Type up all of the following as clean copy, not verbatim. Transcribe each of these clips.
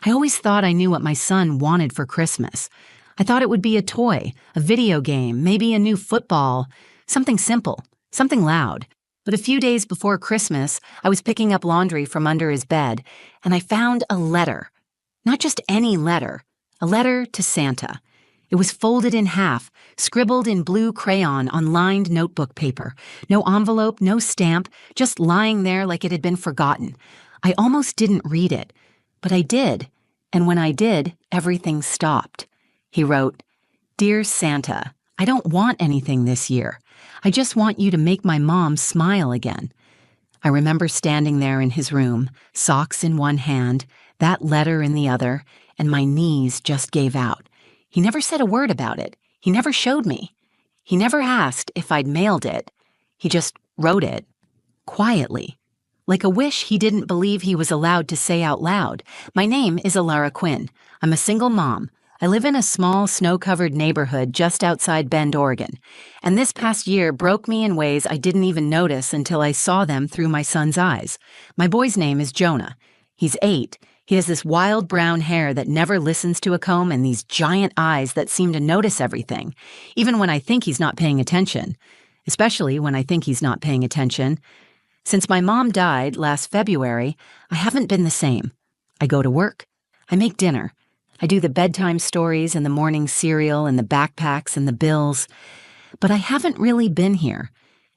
I always thought I knew what my son wanted for Christmas. I thought it would be a toy, a video game, maybe a new football, something simple, something loud. But a few days before Christmas, I was picking up laundry from under his bed, and I found a letter. Not just any letter, a letter to Santa. It was folded in half, scribbled in blue crayon on lined notebook paper. No envelope, no stamp, just lying there like it had been forgotten. I almost didn't read it, but I did, and when I did, everything stopped. He wrote, "Dear Santa, I don't want anything this year. I just want you to make my mom smile again." I remember standing there in his room, socks in one hand, that letter in the other, and my knees just gave out. He never said a word about it. He never showed me. He never asked if I'd mailed it. He just wrote it, quietly, like a wish he didn't believe he was allowed to say out loud. My name is Alara Quinn. I'm a single mom. I live in a small, snow-covered neighborhood just outside Bend, Oregon, and this past year broke me in ways I didn't even notice until I saw them through my son's eyes. My boy's name is Jonah. He's 8. He has this wild brown hair that never listens to a comb and these giant eyes that seem to notice everything, even when I think he's not paying attention, especially when I think he's not paying attention. Since my mom died last February, I haven't been the same. I go to work. I make dinner. I do the bedtime stories and the morning cereal and the backpacks and the bills. But I haven't really been here.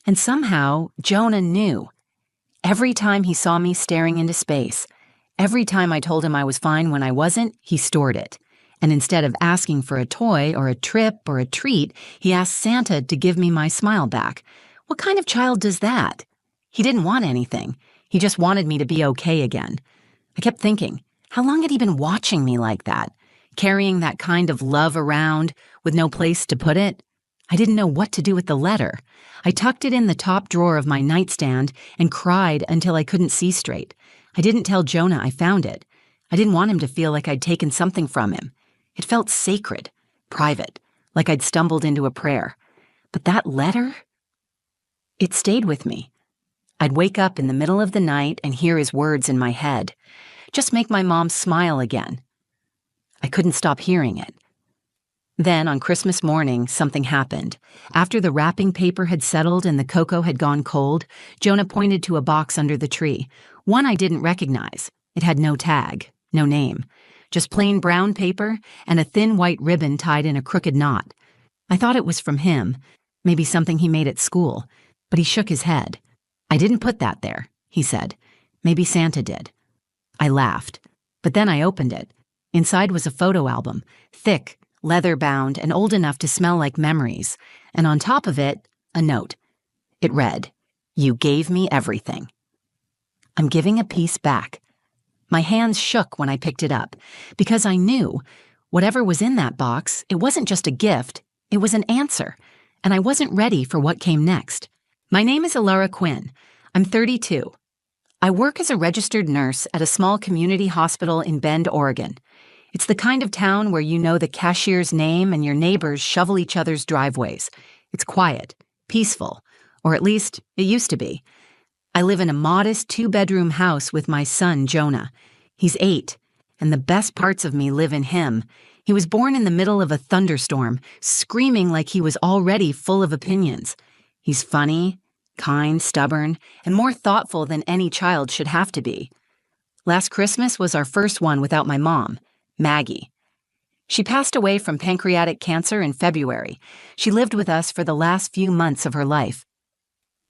And somehow, Jonah knew. Every time he saw me staring into space, every time I told him I was fine when I wasn't, he stored it. And instead of asking for a toy or a trip or a treat, he asked Santa to give me my smile back. What kind of child does that? He didn't want anything. He just wanted me to be okay again. I kept thinking, how long had he been watching me like that? Carrying that kind of love around with no place to put it? I didn't know what to do with the letter. I tucked it in the top drawer of my nightstand and cried until I couldn't see straight. I didn't tell Jonah I found it. I didn't want him to feel like I'd taken something from him. It felt sacred, private, like I'd stumbled into a prayer. But that letter? It stayed with me. I'd wake up in the middle of the night and hear his words in my head. Just make my mom smile again. I couldn't stop hearing it. Then, on Christmas morning, something happened. After the wrapping paper had settled and the cocoa had gone cold, Jonah pointed to a box under the tree. One I didn't recognize. It had no tag, no name. Just plain brown paper and a thin white ribbon tied in a crooked knot. I thought it was from him, maybe something he made at school, but he shook his head. "I didn't put that there," he said. "Maybe Santa did." I laughed, but then I opened it. Inside was a photo album, thick, leather-bound, and old enough to smell like memories, and on top of it, a note. It read, "You gave me everything. I'm giving a piece back." My hands shook when I picked it up, because I knew whatever was in that box, it wasn't just a gift, it was an answer, and I wasn't ready for what came next. My name is Alara Quinn. I'm 32. I work as a registered nurse at a small community hospital in Bend, Oregon. It's the kind of town where you know the cashier's name and your neighbors shovel each other's driveways. It's quiet, peaceful, or at least it used to be. I live in a modest 2-bedroom house with my son, Jonah. He's 8, and the best parts of me live in him. He was born in the middle of a thunderstorm, screaming like he was already full of opinions. He's funny, kind, stubborn, and more thoughtful than any child should have to be. Last Christmas was our first one without my mom, Maggie. She passed away from pancreatic cancer in February. She lived with us for the last few months of her life.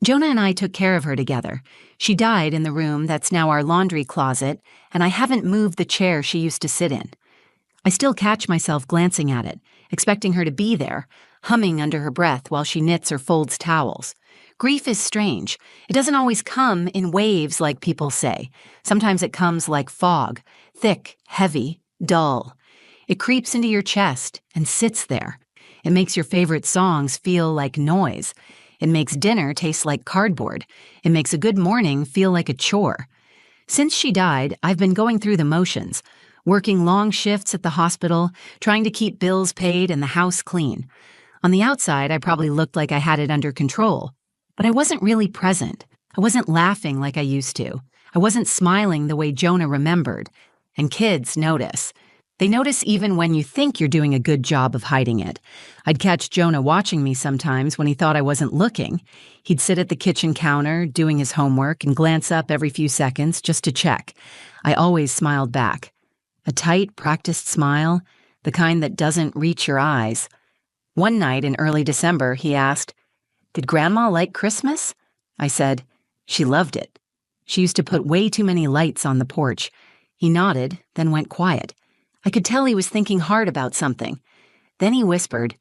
Jonah and I took care of her together. She died in the room that's now our laundry closet, and I haven't moved the chair she used to sit in. I still catch myself glancing at it, expecting her to be there, humming under her breath while she knits or folds towels. Grief is strange. It doesn't always come in waves like people say. Sometimes it comes like fog, thick, heavy, dull. It creeps into your chest and sits there. It makes your favorite songs feel like noise. It makes dinner taste like cardboard. It makes a good morning feel like a chore. Since she died, I've been going through the motions, working long shifts at the hospital, trying to keep bills paid and the house clean. On the outside, I probably looked like I had it under control. But I wasn't really present. I wasn't laughing like I used to. I wasn't smiling the way Jonah remembered. And kids notice. They notice even when you think you're doing a good job of hiding it. I'd catch Jonah watching me sometimes when he thought I wasn't looking. He'd sit at the kitchen counter, doing his homework, and glance up every few seconds just to check. I always smiled back. A tight, practiced smile, the kind that doesn't reach your eyes. One night in early December, he asked, "Did Grandma like Christmas?" I said, "She loved it. She used to put way too many lights on the porch." He nodded, then went quiet. I could tell he was thinking hard about something. Then he whispered,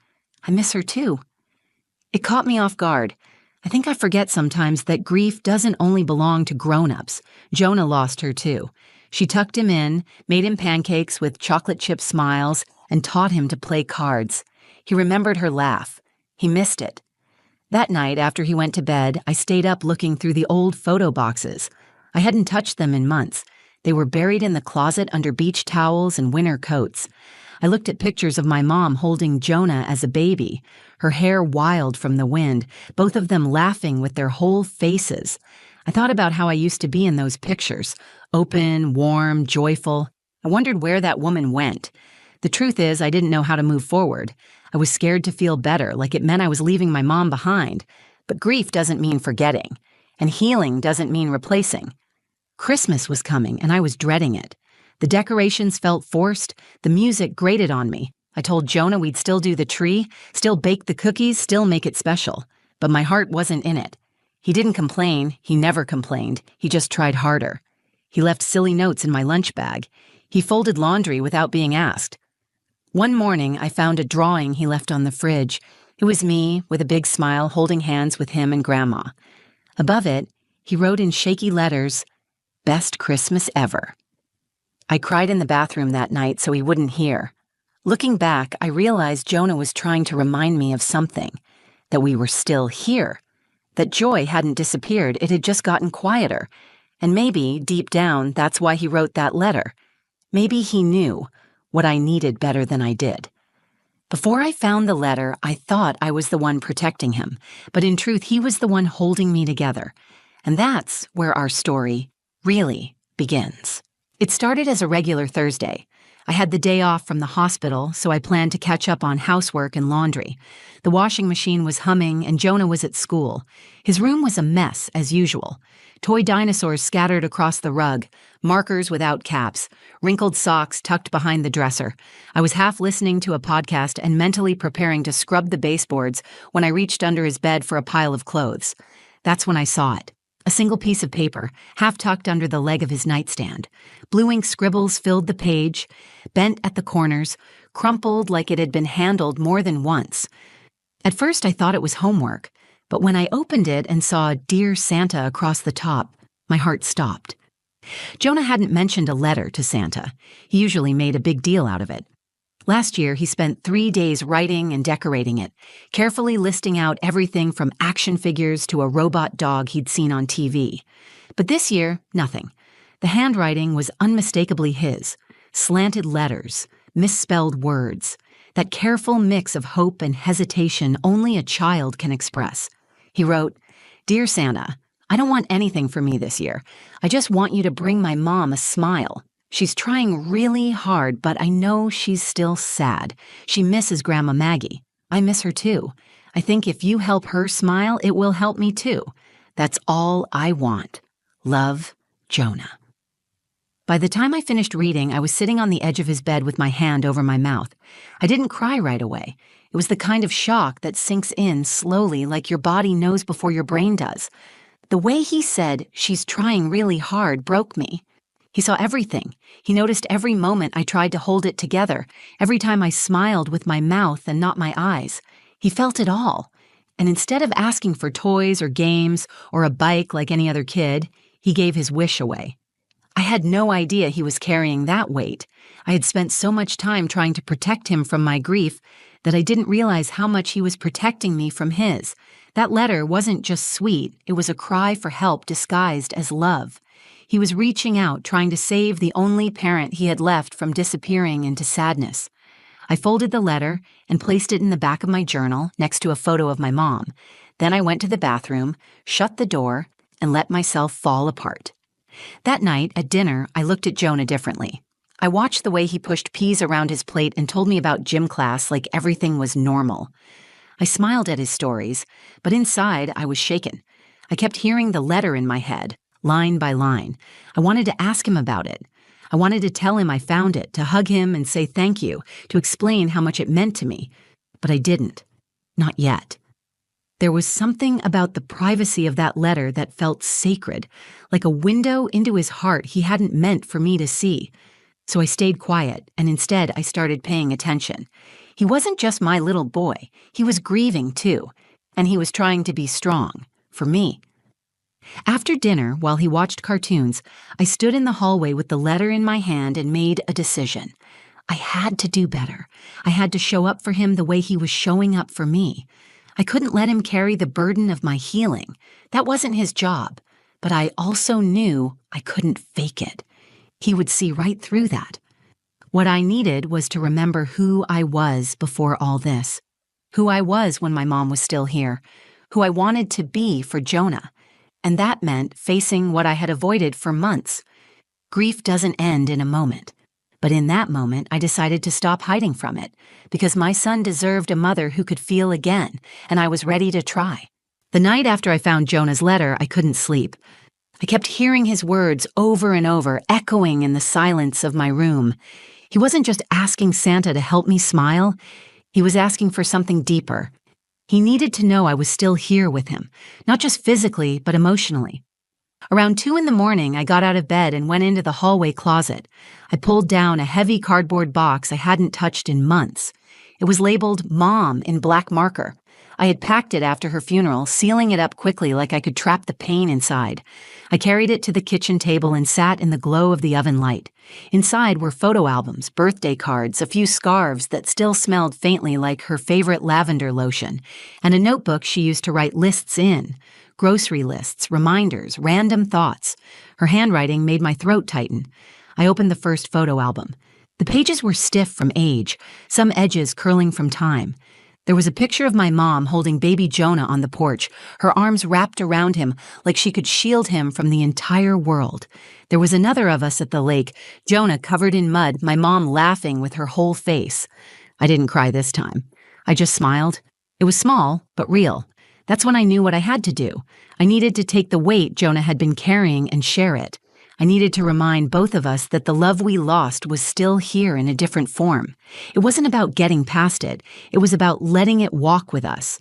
"I miss her too." It caught me off guard. I think I forget sometimes that grief doesn't only belong to grown-ups. Jonah lost her too. She tucked him in, made him pancakes with chocolate chip smiles, and taught him to play cards. He remembered her laugh. He missed it. That night, after he went to bed, I stayed up looking through the old photo boxes. I hadn't touched them in months. They were buried in the closet under beach towels and winter coats. I looked at pictures of my mom holding Jonah as a baby, her hair wild from the wind, both of them laughing with their whole faces. I thought about how I used to be in those pictures, open, warm, joyful. I wondered where that woman went. The truth is, I didn't know how to move forward. I was scared to feel better, like it meant I was leaving my mom behind. But grief doesn't mean forgetting, and healing doesn't mean replacing. Christmas was coming, and I was dreading it. The decorations felt forced, the music grated on me. I told Jonah we'd still do the tree, still bake the cookies, still make it special. But my heart wasn't in it. He didn't complain, he never complained, he just tried harder. He left silly notes in my lunch bag. He folded laundry without being asked. One morning, I found a drawing he left on the fridge. It was me, with a big smile, holding hands with him and Grandma. Above it, he wrote in shaky letters, "Best Christmas ever." I cried in the bathroom that night so he wouldn't hear. Looking back, I realized Jonah was trying to remind me of something, that we were still here, that joy hadn't disappeared, it had just gotten quieter. And maybe, deep down, that's why he wrote that letter. Maybe he knew what I needed better than I did. Before I found the letter, I thought I was the one protecting him, but in truth, he was the one holding me together. And that's where our story really begins. It started as a regular Thursday. I had the day off from the hospital, so I planned to catch up on housework and laundry. The washing machine was humming, and Jonah was at school. His room was a mess, as usual. Toy dinosaurs scattered across the rug, markers without caps, wrinkled socks tucked behind the dresser. I was half listening to a podcast and mentally preparing to scrub the baseboards when I reached under his bed for a pile of clothes. That's when I saw it. A single piece of paper, half tucked under the leg of his nightstand. Blue ink scribbles filled the page, bent at the corners, crumpled like it had been handled more than once. At first I thought it was homework, but when I opened it and saw "Dear Santa" across the top, my heart stopped. Jonah hadn't mentioned a letter to Santa. He usually made a big deal out of it. Last year, he spent 3 days writing and decorating it, carefully listing out everything from action figures to a robot dog he'd seen on TV. But this year, nothing. The handwriting was unmistakably his. Slanted letters, misspelled words, that careful mix of hope and hesitation only a child can express. He wrote, "Dear Santa, I don't want anything for me this year. I just want you to bring my mom a smile. She's trying really hard, but I know she's still sad. She misses Grandma Maggie. I miss her too. I think if you help her smile, it will help me too. That's all I want. Love, Jonah." By the time I finished reading, I was sitting on the edge of his bed with my hand over my mouth. I didn't cry right away. It was the kind of shock that sinks in slowly, like your body knows before your brain does. The way he said, "She's trying really hard," broke me. He saw everything. He noticed every moment I tried to hold it together, every time I smiled with my mouth and not my eyes. He felt it all. And instead of asking for toys or games or a bike like any other kid, he gave his wish away. I had no idea he was carrying that weight. I had spent so much time trying to protect him from my grief that I didn't realize how much he was protecting me from his. That letter wasn't just sweet, it was a cry for help disguised as love. He was reaching out, trying to save the only parent he had left from disappearing into sadness. I folded the letter and placed it in the back of my journal next to a photo of my mom. Then I went to the bathroom, shut the door, and let myself fall apart. That night, at dinner, I looked at Jonah differently. I watched the way he pushed peas around his plate and told me about gym class like everything was normal. I smiled at his stories, but inside I was shaken. I kept hearing the letter in my head, line by line. I wanted to ask him about it. I wanted to tell him I found it, to hug him and say thank you, to explain how much it meant to me. But I didn't. Not yet. There was something about the privacy of that letter that felt sacred, like a window into his heart he hadn't meant for me to see. So I stayed quiet, and instead I started paying attention. He wasn't just my little boy. He was grieving, too, and he was trying to be strong, for me. After dinner, while he watched cartoons, I stood in the hallway with the letter in my hand and made a decision. I had to do better. I had to show up for him the way he was showing up for me. I couldn't let him carry the burden of my healing. That wasn't his job, but I also knew I couldn't fake it. He would see right through that. What I needed was to remember who I was before all this, who I was when my mom was still here, who I wanted to be for Jonah. And that meant facing what I had avoided for months. Grief doesn't end in a moment. But in that moment, I decided to stop hiding from it, because my son deserved a mother who could feel again, and I was ready to try. The night after I found Jonah's letter, I couldn't sleep. I kept hearing his words over and over, echoing in the silence of my room. He wasn't just asking Santa to help me smile. He was asking for something deeper. He needed to know I was still here with him, not just physically, but emotionally. Around 2 a.m, I got out of bed and went into the hallway closet. I pulled down a heavy cardboard box I hadn't touched in months. It was labeled Mom in black marker. I had packed it after her funeral, sealing it up quickly like I could trap the pain inside. I carried it to the kitchen table and sat in the glow of the oven light. Inside were photo albums, birthday cards, a few scarves that still smelled faintly like her favorite lavender lotion, and a notebook she used to write lists in. Grocery lists, reminders, random thoughts. Her handwriting made my throat tighten. I opened the first photo album. The pages were stiff from age, some edges curling from time. There was a picture of my mom holding baby Jonah on the porch, her arms wrapped around him like she could shield him from the entire world. There was another of us at the lake, Jonah covered in mud, my mom laughing with her whole face. I didn't cry this time. I just smiled. It was small, but real. That's when I knew what I had to do. I needed to take the weight Jonah had been carrying and share it. I needed to remind both of us that the love we lost was still here in a different form. It wasn't about getting past it. It was about letting it walk with us.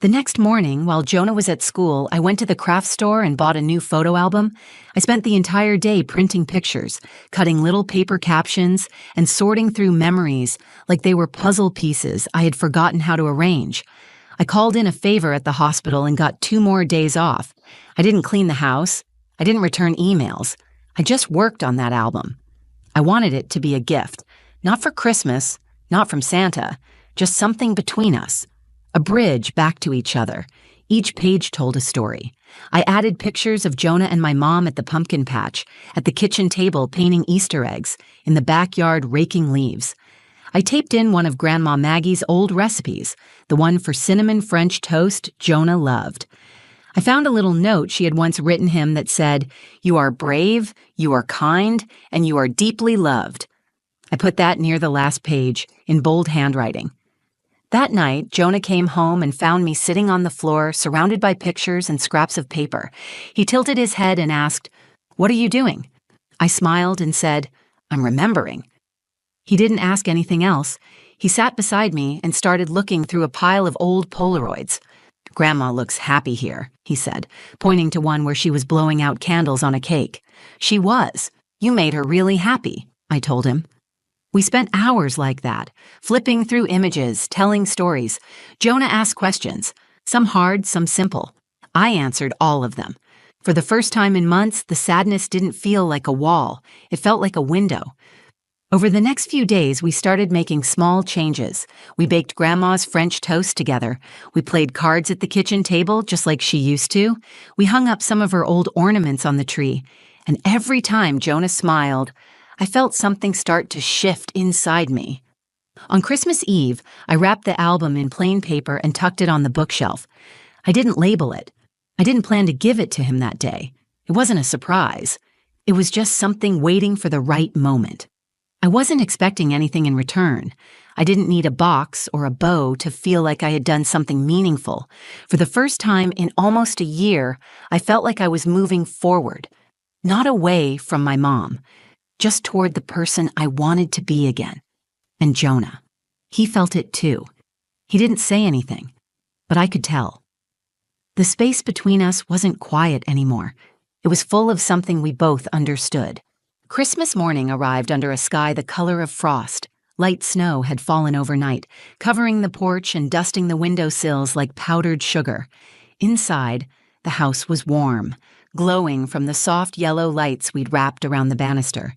The next morning, while Jonah was at school, I went to the craft store and bought a new photo album. I spent the entire day printing pictures, cutting little paper captions, and sorting through memories like they were puzzle pieces I had forgotten how to arrange. I called in a favor at the hospital and got 2 more days off. I didn't clean the house. I didn't return emails. I just worked on that album. I wanted it to be a gift, not for Christmas, not from Santa, just something between us. A bridge back to each other. Each page told a story. I added pictures of Jonah and my mom at the pumpkin patch, at the kitchen table painting Easter eggs, in the backyard raking leaves. I taped in one of Grandma Maggie's old recipes, the one for cinnamon French toast Jonah loved. I found a little note she had once written him that said, "You are brave, you are kind, and you are deeply loved." I put that near the last page, in bold handwriting. That night, Jonah came home and found me sitting on the floor, surrounded by pictures and scraps of paper. He tilted his head and asked, "What are you doing?" I smiled and said, "I'm remembering." He didn't ask anything else. He sat beside me and started looking through a pile of old Polaroids. "Grandma looks happy here," he said, pointing to one where she was blowing out candles on a cake. "She was. You made her really happy," I told him. We spent hours like that, flipping through images, telling stories. Jonah asked questions, some hard, some simple. I answered all of them. For the first time in months, the sadness didn't feel like a wall. It felt like a window. Over the next few days, we started making small changes. We baked Grandma's French toast together. We played cards at the kitchen table, just like she used to. We hung up some of her old ornaments on the tree. And every time Jonah smiled, I felt something start to shift inside me. On Christmas Eve, I wrapped the album in plain paper and tucked it on the bookshelf. I didn't label it. I didn't plan to give it to him that day. It wasn't a surprise. It was just something waiting for the right moment. I wasn't expecting anything in return. I didn't need a box or a bow to feel like I had done something meaningful. For the first time in almost a year, I felt like I was moving forward, not away from my mom, just toward the person I wanted to be again. And Jonah. He felt it too. He didn't say anything, but I could tell. The space between us wasn't quiet anymore. It was full of something we both understood. Christmas morning arrived under a sky the color of frost. Light snow had fallen overnight, covering the porch and dusting the windowsills like powdered sugar. Inside, the house was warm, glowing from the soft yellow lights we'd wrapped around the banister.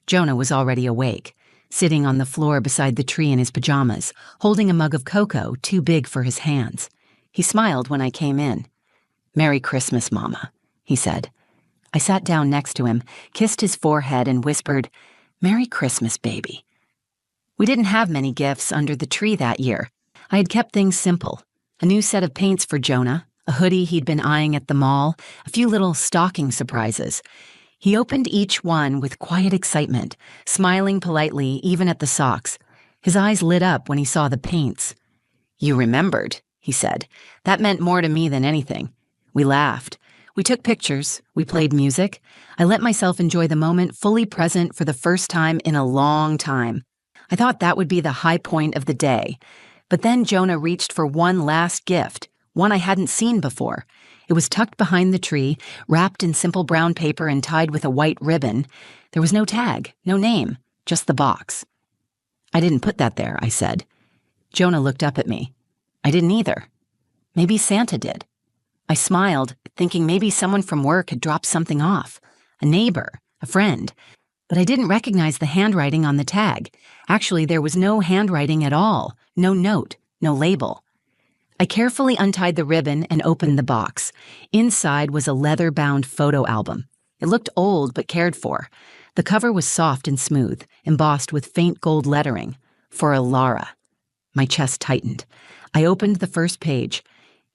Jonah was already awake, sitting on the floor beside the tree in his pajamas, holding a mug of cocoa too big for his hands. He smiled when I came in. "Merry Christmas, Mama," he said. I sat down next to him, kissed his forehead, and whispered, "Merry Christmas, baby." We didn't have many gifts under the tree that year. I had kept things simple. A new set of paints for Jonah, a hoodie he'd been eyeing at the mall, a few little stocking surprises. He opened each one with quiet excitement, smiling politely even at the socks. His eyes lit up when he saw the paints. "You remembered," he said. "That meant more to me than anything." We laughed. We took pictures. We played music. I let myself enjoy the moment, fully present for the first time in a long time. I thought that would be the high point of the day. But then Jonah reached for one last gift, one I hadn't seen before. It was tucked behind the tree, wrapped in simple brown paper and tied with a white ribbon. There was no tag, no name, just the box. "I didn't put that there," I said. Jonah looked up at me. "I didn't either. Maybe Santa did." I smiled, thinking maybe someone from work had dropped something off. A neighbor, a friend. But I didn't recognize the handwriting on the tag. Actually, there was no handwriting at all. No note, no label. I carefully untied the ribbon and opened the box. Inside was a leather-bound photo album. It looked old but cared for. The cover was soft and smooth, embossed with faint gold lettering. "For Alara." My chest tightened. I opened the first page.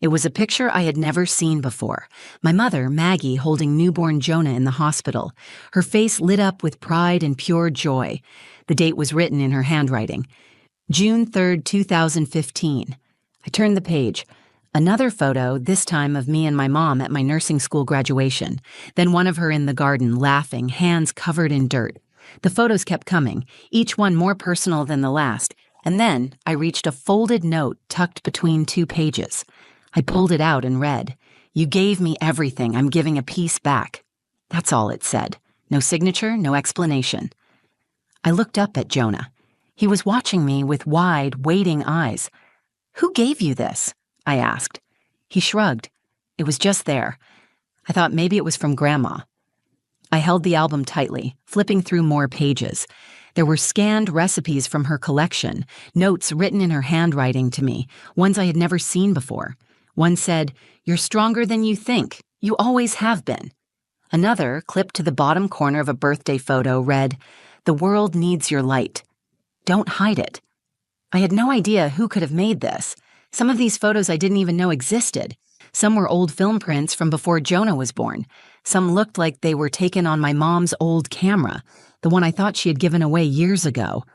It was a picture I had never seen before. My mother, Maggie, holding newborn Jonah in the hospital. Her face lit up with pride and pure joy. The date was written in her handwriting. June 3rd, 2015. I turned the page. Another photo, this time of me and my mom at my nursing school graduation. Then one of her in the garden, laughing, hands covered in dirt. The photos kept coming, each one more personal than the last. And then I reached a folded note tucked between two pages. I pulled it out and read, "You gave me everything. I'm giving a piece back." That's all it said. No signature, no explanation. I looked up at Jonah. He was watching me with wide, waiting eyes. "Who gave you this?" I asked. He shrugged. It was just there. I thought maybe it was from Grandma. I held the album tightly, flipping through more pages. There were scanned recipes from her collection, notes written in her handwriting to me, ones I had never seen before. One said, "You're stronger than you think. You always have been." Another, clipped to the bottom corner of a birthday photo, read, "The world needs your light. Don't hide it." I had no idea who could have made this. Some of these photos I didn't even know existed. Some were old film prints from before Jonah was born. Some looked like they were taken on my mom's old camera, the one I thought she had given away years ago.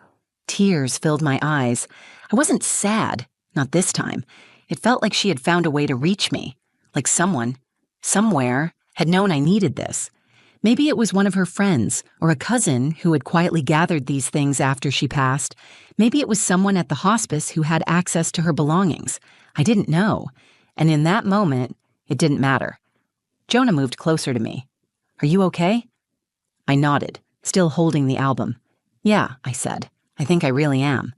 Tears filled my eyes. I wasn't sad, not this time. It felt like she had found a way to reach me, like someone, somewhere, had known I needed this. Maybe it was one of her friends or a cousin who had quietly gathered these things after she passed. Maybe it was someone at the hospice who had access to her belongings. I didn't know, and in that moment, it didn't matter. Jonah moved closer to me. "Are you okay?" I nodded, still holding the album. "Yeah," I said. "I think I really am."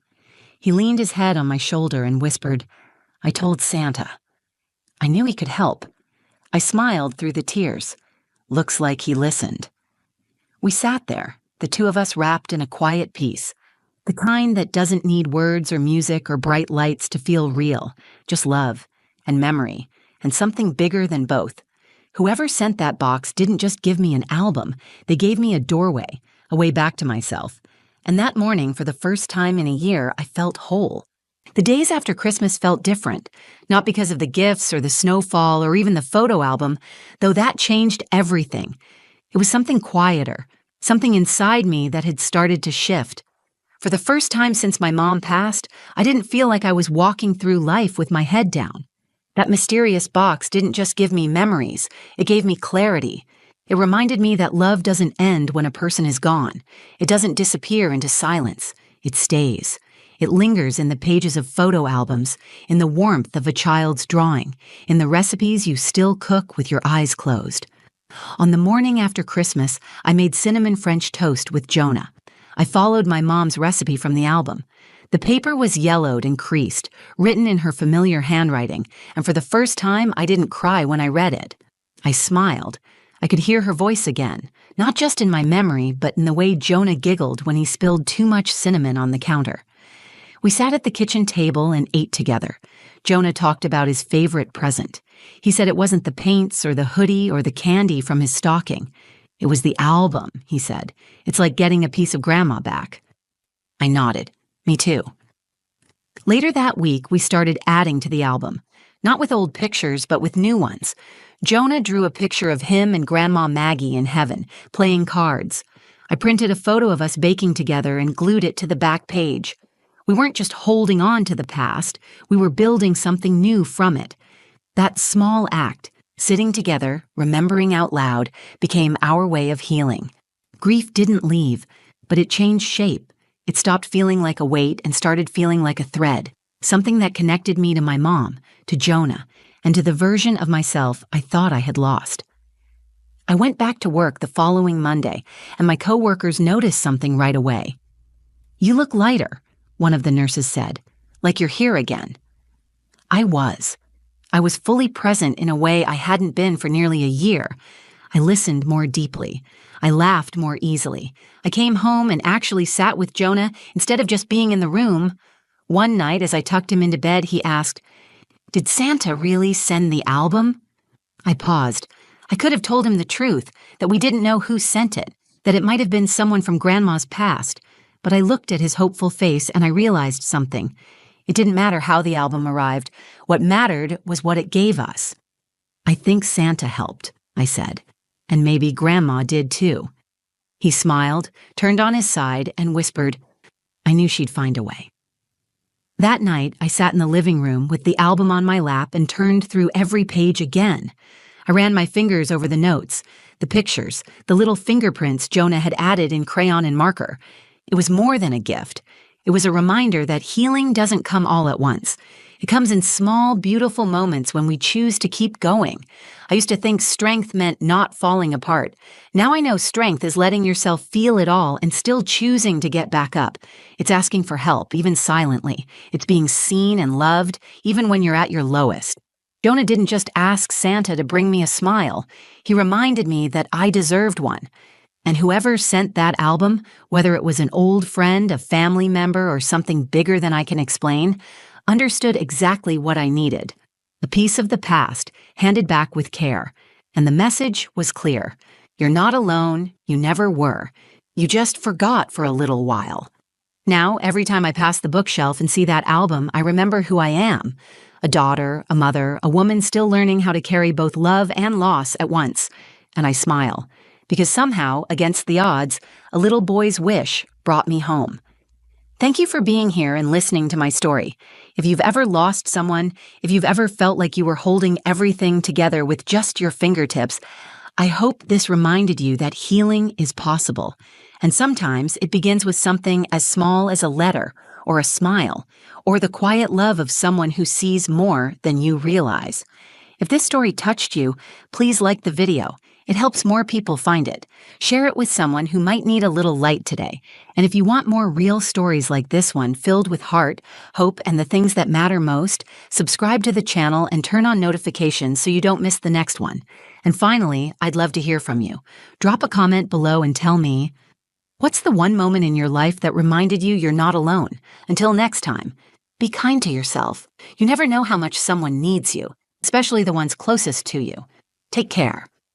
He leaned his head on my shoulder and whispered, "I told Santa." I knew he could help. I smiled through the tears. Looks like he listened. We sat there, the two of us wrapped in a quiet peace, the kind that doesn't need words or music or bright lights to feel real, just love and memory and something bigger than both. Whoever sent that box didn't just give me an album, they gave me a doorway, a way back to myself. And that morning, for the first time in a year, I felt whole. The days after Christmas felt different, not because of the gifts or the snowfall or even the photo album, though that changed everything. It was something quieter, something inside me that had started to shift. For the first time since my mom passed, I didn't feel like I was walking through life with my head down. That mysterious box didn't just give me memories, it gave me clarity. It reminded me that love doesn't end when a person is gone. It doesn't disappear into silence. It stays. It lingers in the pages of photo albums, in the warmth of a child's drawing, in the recipes you still cook with your eyes closed. On the morning after Christmas, I made cinnamon French toast with Jonah. I followed my mom's recipe from the album. The paper was yellowed and creased, written in her familiar handwriting, and for the first time I didn't cry when I read it. I smiled. I could hear her voice again, not just in my memory, but in the way Jonah giggled when he spilled too much cinnamon on the counter. We sat at the kitchen table and ate together. Jonah talked about his favorite present. He said it wasn't the paints or the hoodie or the candy from his stocking. It was the album, he said. It's like getting a piece of grandma back. I nodded. Me too. Later that week, we started adding to the album. Not with old pictures, but with new ones. Jonah drew a picture of him and Grandma Maggie in heaven, playing cards. I printed a photo of us baking together and glued it to the back page. We weren't just holding on to the past, we were building something new from it. That small act, sitting together, remembering out loud, became our way of healing. Grief didn't leave, but it changed shape. It stopped feeling like a weight and started feeling like a thread, something that connected me to my mom, to Jonah, and to the version of myself I thought I had lost. I went back to work the following Monday, and my coworkers noticed something right away. "You look lighter," one of the nurses said, "like you're here again." I was. I was fully present in a way I hadn't been for nearly a year. I listened more deeply. I laughed more easily. I came home and actually sat with Jonah instead of just being in the room. One night, as I tucked him into bed, he asked, "Did Santa really send the album?" I paused. I could have told him the truth, that we didn't know who sent it, that it might have been someone from Grandma's past, but I looked at his hopeful face and I realized something. It didn't matter how the album arrived. What mattered was what it gave us. "I think Santa helped," I said, "and maybe Grandma did too." He smiled, turned on his side, and whispered, "I knew she'd find a way." That night, I sat in the living room with the album on my lap and turned through every page again. I ran my fingers over the notes, the pictures, the little fingerprints Jonah had added in crayon and marker. It was more than a gift. It was a reminder that healing doesn't come all at once. It comes in small, beautiful moments when we choose to keep going. I used to think strength meant not falling apart. Now I know strength is letting yourself feel it all and still choosing to get back up. It's asking for help, even silently. It's being seen and loved, even when you're at your lowest. Jonah didn't just ask Santa to bring me a smile. He reminded me that I deserved one. And whoever sent that album, whether it was an old friend, a family member, or something bigger than I can explain, understood exactly what I needed. A piece of the past, handed back with care. And the message was clear. You're not alone, you never were. You just forgot for a little while. Now, every time I pass the bookshelf and see that album, I remember who I am. A daughter, a mother, a woman still learning how to carry both love and loss at once. And I smile. Because somehow, against the odds, a little boy's wish brought me home. Thank you for being here and listening to my story. If you've ever lost someone, if you've ever felt like you were holding everything together with just your fingertips, I hope this reminded you that healing is possible. And sometimes it begins with something as small as a letter, or a smile, or the quiet love of someone who sees more than you realize. If this story touched you, please like the video. It helps more people find it. Share it with someone who might need a little light today. And if you want more real stories like this one, filled with heart, hope, and the things that matter most, subscribe to the channel and turn on notifications so you don't miss the next one. And finally, I'd love to hear from you. Drop a comment below and tell me, what's the one moment in your life that reminded you you're not alone? Until next time, be kind to yourself. You never know how much someone needs you, especially the ones closest to you. Take care.